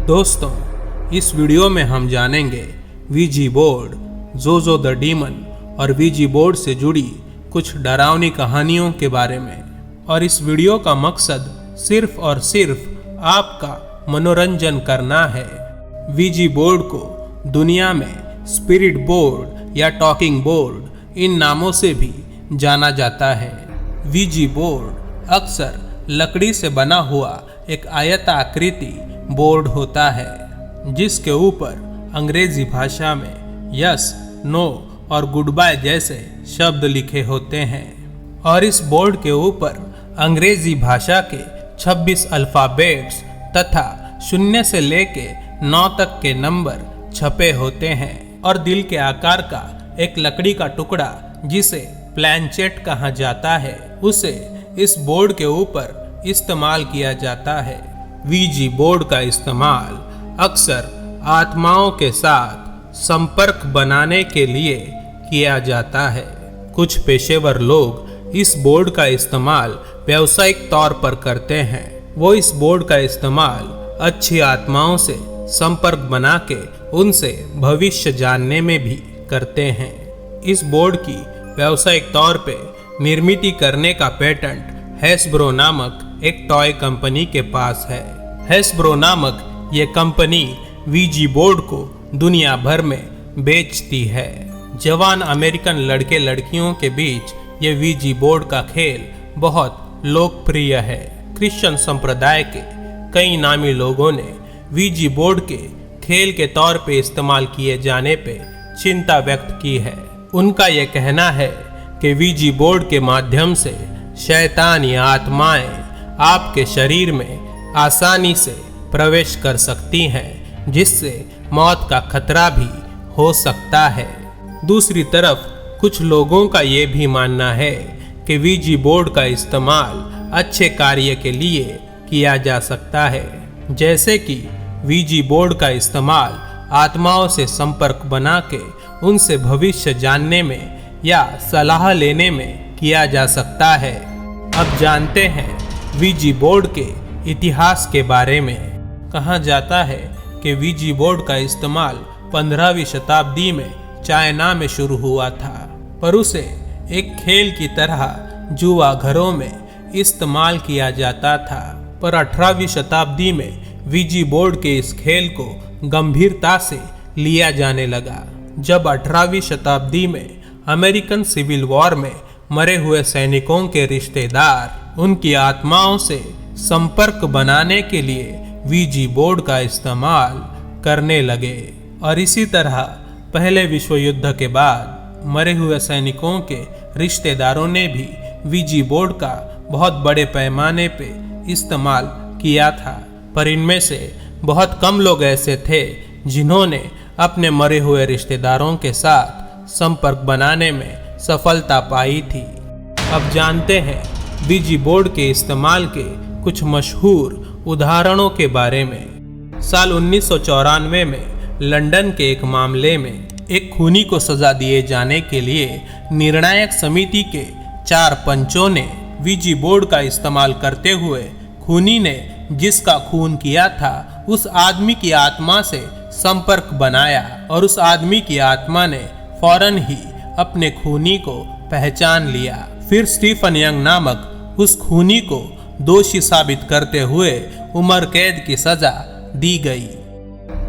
दोस्तों, इस वीडियो में हम जानेंगे वीजी बोर्ड, जोजो द डीमन और वीजी बोर्ड से जुड़ी कुछ डरावनी कहानियों के बारे में। और इस वीडियो का मकसद सिर्फ और सिर्फ आपका मनोरंजन करना है। वीजी बोर्ड को दुनिया में स्पिरिट बोर्ड या टॉकिंग बोर्ड इन नामों से भी जाना जाता है। वीजी बोर्ड अक्सर लकड़ी से बना हुआ एक आयताकृति बोर्ड होता है, जिसके ऊपर अंग्रेजी भाषा में यस, नो और गुड बाय जैसे शब्द लिखे होते हैं। और इस बोर्ड के ऊपर अंग्रेजी भाषा के 26 अल्फ़ाबेट्स तथा 0 से लेके 9 तक के नंबर छपे होते हैं। और दिल के आकार का एक लकड़ी का टुकड़ा, जिसे प्लैंचेट कहा जाता है, उसे इस बोर्ड के ऊपर इस्तेमाल किया जाता है। वीजी बोर्ड का इस्तेमाल अक्सर आत्माओं के साथ संपर्क बनाने के लिए किया जाता है। कुछ पेशेवर लोग इस बोर्ड का इस्तेमाल व्यावसायिक तौर पर करते हैं। वो इस बोर्ड का इस्तेमाल अच्छी आत्माओं से संपर्क बना के उनसे भविष्य जानने में भी करते हैं। इस बोर्ड की व्यावसायिक तौर पे निर्मित करने का पेटेंट हैस्ब्रो नामक एक टॉय कंपनी के पास है। हैस्ब्रो नामक ये कंपनी वीजी बोर्ड को दुनिया भर में बेचती है। जवान अमेरिकन लड़के लड़कियों के बीच ये वीजी बोर्ड का खेल बहुत लोकप्रिय है। क्रिश्चियन संप्रदाय के कई नामी लोगों ने वीजी बोर्ड के खेल के तौर पे इस्तेमाल किए जाने पे चिंता व्यक्त की है। उनका ये कहना है कि वीजी बोर्ड के माध्यम से शैतान या आत्माएं आपके शरीर में आसानी से प्रवेश कर सकती हैं, जिससे मौत का खतरा भी हो सकता है। दूसरी तरफ कुछ लोगों का ये भी मानना है कि वीजी बोर्ड का इस्तेमाल अच्छे कार्य के लिए किया जा सकता है, जैसे कि वीजी बोर्ड का इस्तेमाल आत्माओं से संपर्क बना के उनसे भविष्य जानने में या सलाह लेने में किया जा सकता है। अब जानते हैं वीजी बोर्ड के इतिहास के बारे में। कहा जाता है कि वीजी बोर्ड का इस्तेमाल 15वीं शताब्दी में चाइना में शुरू हुआ था, पर उसे एक खेल की तरह जुआ घरों में इस्तेमाल किया जाता था। पर 18वीं शताब्दी में वीजी बोर्ड के इस खेल को गंभीरता से लिया जाने लगा। जब 18वीं शताब्दी में अमेरिकन सिविल वॉर में मरे हुए सैनिकों के रिश्तेदार उनकी आत्माओं से संपर्क बनाने के लिए वीजी बोर्ड का इस्तेमाल करने लगे। और इसी तरह पहले विश्व युद्ध के बाद मरे हुए सैनिकों के रिश्तेदारों ने भी वीजी बोर्ड का बहुत बड़े पैमाने पे इस्तेमाल किया था। पर इनमें से बहुत कम लोग ऐसे थे जिन्होंने अपने मरे हुए रिश्तेदारों के साथ संपर्क बनाने में सफलता पाई थी। अब जानते हैं वीजी बोर्ड के इस्तेमाल के कुछ मशहूर उदाहरणों के बारे में। साल 1994 में लंदन के एक मामले में एक खूनी को सजा दिए जाने के लिए निर्णायक समिति के 4 पंचों ने वीजी बोर्ड का इस्तेमाल करते हुए खूनी ने जिसका खून किया था उस आदमी की आत्मा से संपर्क बनाया, और उस आदमी की आत्मा ने फौरन ही अपने खूनी को पहचान लिया। फिर स्टीफन यंग नामक उस खूनी को दोषी साबित करते हुए उम्र कैद की सजा दी गई।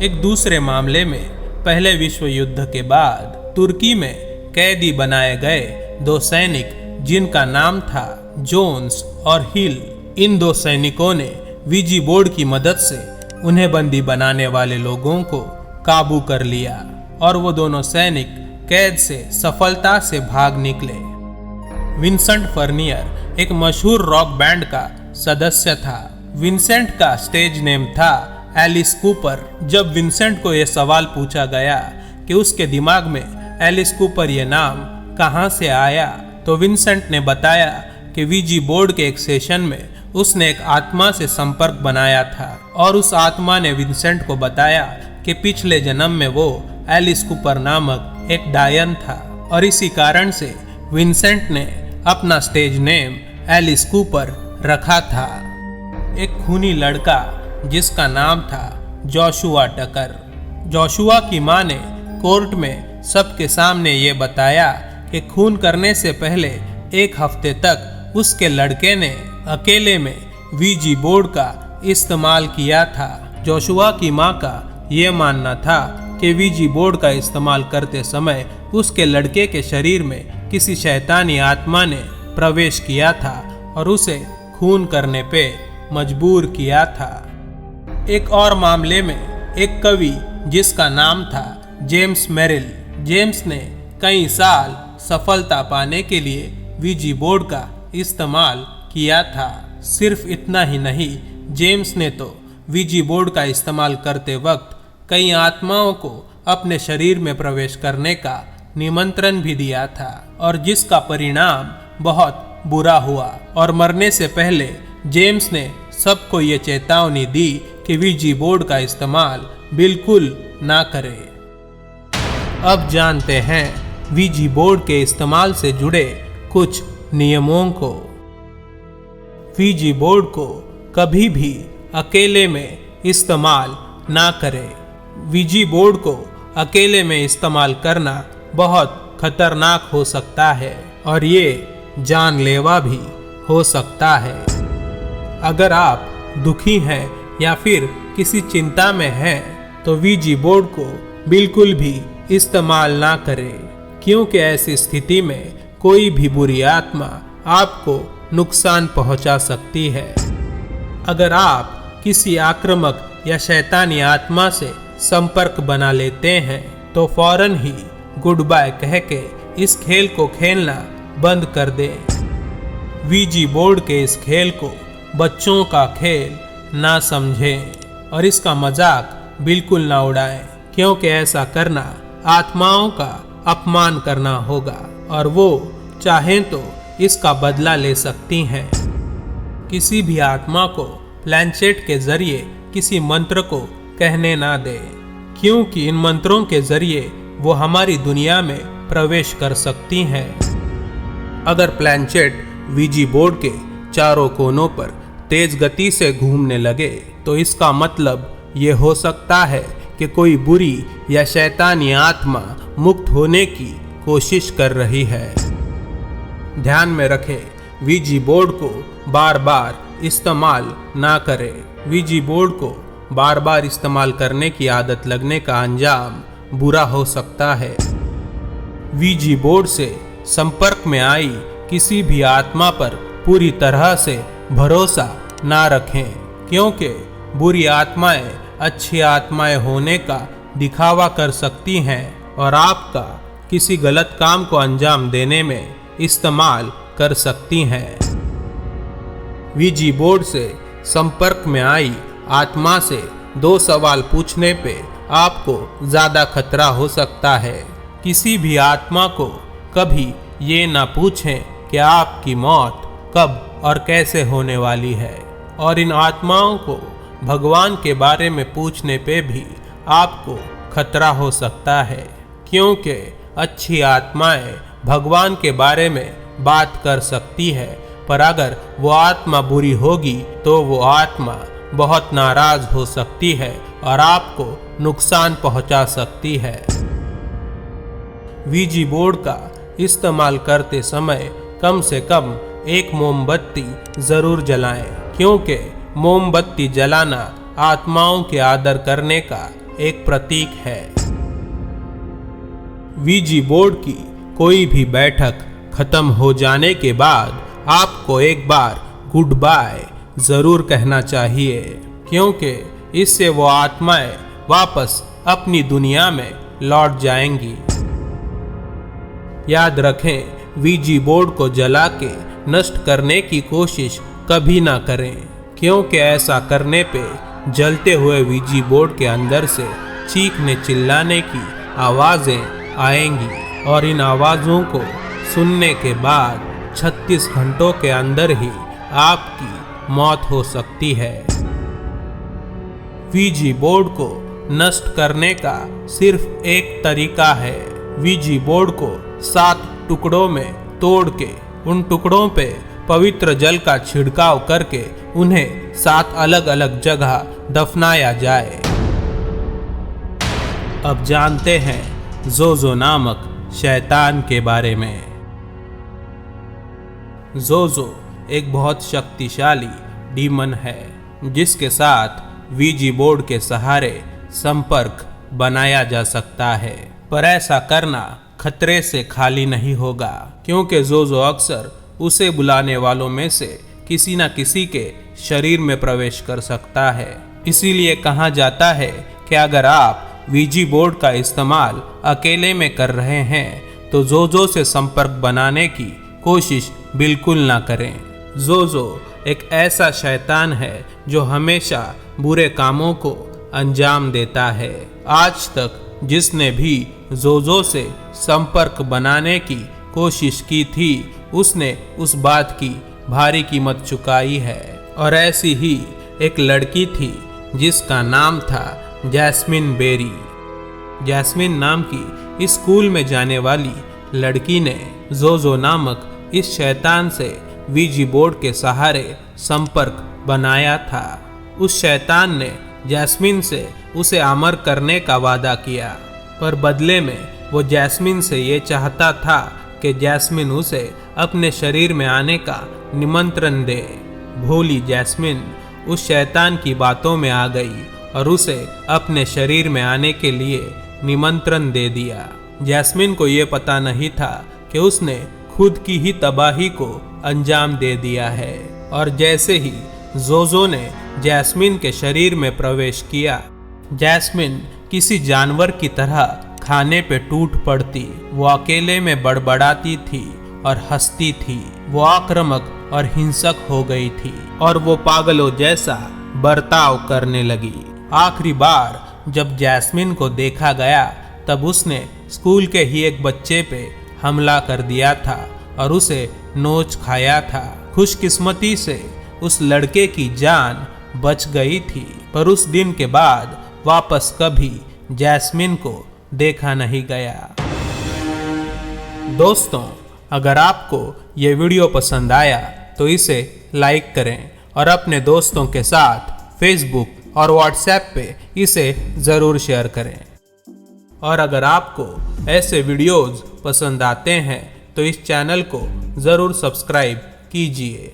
एक दूसरे मामले में पहले विश्व युद्ध के बाद तुर्की में कैदी बनाए गए 2 सैनिक, जिनका नाम था जोन्स और हिल, इन 2 सैनिकों ने वीजी बोर्ड की मदद से उन्हें बंदी बनाने वाले लोगों को काबू कर लिया, और वो दोनों सैनिक कैद से सफलता से भाग निकले। विंसेंट फर्नियर एक मशहूर रॉक बैंड का सदस्य था। विंसेंट का स्टेज नेम था एलिस कूपर। जब विंसेंट को यह सवाल पूछा गया कि उसके दिमाग में एलिस कूपर ये नाम कहाँ से आया, तो विंसेंट ने बताया कि वीजी बोर्ड के एक सेशन में उसने एक आत्मा से संपर्क बनाया था, और उस आत्मा ने विंसेंट को बताया कि पिछले जन्म में वो एलिस कूपर नामक एक डायन था, और इसी कारण से विंसेंट ने अपना स्टेज नेम एलिस कूपर रखा था। एक खूनी लड़का जिसका नाम था जोशुआ टकर। जोशुआ की मां ने कोर्ट में सबके सामने ये बताया कि खून करने से पहले 1 हफ्ते तक उसके लड़के ने अकेले में वीजी बोर्ड का इस्तेमाल किया था। जोशुआ की मां का ये मानना था कि वीजी बोर्ड का इस्तेमाल करते समय उसके लड़के के शरीर में किसी शैतानी आत्मा ने प्रवेश किया था और उसे खून करने पे मजबूर किया था। एक और मामले में एक कवि जिसका नाम था जेम्स मेरिल, जेम्स ने कई साल सफलता पाने के लिए वीजी बोर्ड का इस्तेमाल किया था। सिर्फ इतना ही नहीं, जेम्स ने तो वीजी बोर्ड का इस्तेमाल करते वक्त कई आत्माओं को अपने शरीर में प्रवेश करने का निमंत्रण भी दिया था और जिसका परिणाम बहुत बुरा हुआ और मरने से पहले जेम्स ने सबको ये चेतावनी दी कि वीजी बोर्ड का इस्तेमाल बिल्कुल ना करें। अब जानते हैं वीजी बोर्ड के इस्तेमाल से जुड़े कुछ नियमों को। वीजी बोर्ड को कभी भी अकेले में इस्तेमाल ना करें। वीजी बोर्ड को अकेले में इस्तेमाल करना बहुत खतरनाक हो सकता है और ये जानलेवा भी हो सकता है। अगर आप दुखी हैं या फिर किसी चिंता में हैं तो वीजी बोर्ड को बिल्कुल भी इस्तेमाल ना करें, क्योंकि ऐसी स्थिति में कोई भी बुरी आत्मा आपको नुकसान पहुंचा सकती है। अगर आप किसी आक्रामक या शैतानी आत्मा से संपर्क बना लेते हैं तो फौरन ही गुड बाय कह के इस खेल को खेलना बंद कर दें। वीजी बोर्ड के इस खेल को बच्चों का खेल ना समझें और इसका मजाक बिल्कुल ना उड़ाएं, क्योंकि ऐसा करना आत्माओं का अपमान करना होगा और वो चाहें तो इसका बदला ले सकती हैं। किसी भी आत्मा को प्लैंचेट के जरिए किसी मंत्र को कहने ना दें, क्योंकि इन मंत्रों के जरिए वो हमारी दुनिया में प्रवेश कर सकती हैं। अगर प्लैंचेट वीजी बोर्ड के चारों कोनों पर तेज गति से घूमने लगे तो इसका मतलब ये हो सकता है कि कोई बुरी या शैतानी आत्मा मुक्त होने की कोशिश कर रही है। ध्यान में रखें, वीजी बोर्ड को बार बार इस्तेमाल ना करें। वीजी बोर्ड को बार बार इस्तेमाल करने की आदत लगने का अंजाम बुरा हो सकता है। वीजी बोर्ड से संपर्क में आई किसी भी आत्मा पर पूरी तरह से भरोसा ना रखें, क्योंकि बुरी आत्माएं अच्छी आत्माएं होने का दिखावा कर सकती हैं और आपका किसी गलत काम को अंजाम देने में इस्तेमाल कर सकती हैं। वीजी बोर्ड से संपर्क में आई आत्मा से 2 सवाल पूछने पे आपको ज़्यादा खतरा हो सकता है। किसी भी आत्मा को कभी ये ना पूछें कि आपकी मौत कब और कैसे होने वाली है, और इन आत्माओं को भगवान के बारे में पूछने पे भी आपको खतरा हो सकता है, क्योंकि अच्छी आत्माएं भगवान के बारे में बात कर सकती है, पर अगर वो आत्मा बुरी होगी तो वो आत्मा बहुत नाराज हो सकती है और आपको नुकसान पहुंचा सकती है। वीजी बोर्ड का इस्तेमाल करते समय कम से कम 1 मोमबत्ती जरूर जलाएं, क्योंकि मोमबत्ती जलाना आत्माओं के आदर करने का एक प्रतीक है। वीजी बोर्ड की कोई भी बैठक खत्म हो जाने के बाद आपको एक बार गुड बाय जरूर कहना चाहिए, क्योंकि इससे वो आत्माएं वापस अपनी दुनिया में लौट जाएंगी। याद रखें, वीजी बोर्ड को जला के नष्ट करने की कोशिश कभी ना करें, क्योंकि ऐसा करने पे जलते हुए वीजी बोर्ड के अंदर से चीखने चिल्लाने की आवाज़ें आएंगी और इन आवाज़ों को सुनने के बाद 36 घंटों के अंदर ही आपकी मौत हो सकती है। वीजी बोर्ड को नष्ट करने का सिर्फ एक तरीका है। वीजी बोर्ड को 7 टुकड़ों में तोड़ के उन टुकड़ों पे पवित्र जल का छिड़काव करके उन्हें 7 अलग अलग जगह दफनाया जाए। अब जानते हैं जोजो नामक शैतान के बारे में। जोजो एक बहुत शक्तिशाली डीमन है जिसके साथ वीजी बोर्ड के सहारे संपर्क बनाया जा सकता है, पर ऐसा करना खतरे से खाली नहीं होगा क्योंकि जोजो अक्सर उसे बुलाने वालों में से किसी न किसी के शरीर में प्रवेश कर सकता है। इसीलिए कहा जाता है कि अगर आप वीजी बोर्ड का इस्तेमाल अकेले में कर रहे हैं तो जोजो से संपर्क बनाने की कोशिश बिल्कुल ना करें। जोजो एक ऐसा शैतान है जो हमेशा बुरे कामों को अंजाम देता है। आज तक जिसने भी जोजो से संपर्क बनाने की कोशिश की थी उसने उस बात की भारी कीमत चुकाई है। और ऐसी ही एक लड़की थी जिसका नाम था जैस्मिन बेरी। जैस्मिन नाम की इस स्कूल में जाने वाली लड़की ने जोजो नामक इस शैतान से वीजी बोर्ड के सहारे संपर्क बनाया था। उस शैतान ने जैस्मिन से उसे अमर करने का वादा किया, पर बदले में वो जैस्मिन से ये चाहता था कि जैस्मिन उसे अपने शरीर में आने का निमंत्रण दे। भोली जैस्मिन उस शैतान की बातों में आ गई और उसे अपने शरीर में आने के लिए निमंत्रण दे दिया। जैस्मिन को ये पता नहीं था कि उसने खुद की ही तबाही को अंजाम दे दिया है। और जैसे ही जोजो ने जैस्मिन के शरीर में प्रवेश किया, जैस्मिन किसी जानवर की तरह खाने पे टूट पड़ती। वो अकेले में बड़बड़ाती थी और हंसती थी। वो आक्रामक और हिंसक हो गई थी और वो पागलों जैसा बर्ताव करने लगी। आखिरी बार जब जैस्मिन को देखा गया तब उसने स्कूल के ही एक बच्चे पे हमला कर दिया था और उसे नोच खाया था। खुशकिस्मती से उस लड़के की जान बच गई थी, पर उस दिन के बाद वापस कभी जैस्मिन को देखा नहीं गया। दोस्तों, अगर आपको ये वीडियो पसंद आया तो इसे लाइक करें और अपने दोस्तों के साथ फेसबुक और व्हाट्सएप पे इसे ज़रूर शेयर करें। और अगर आपको ऐसे वीडियोज़ पसंद आते हैं तो इस चैनल को ज़रूर सब्सक्राइब कीजिए।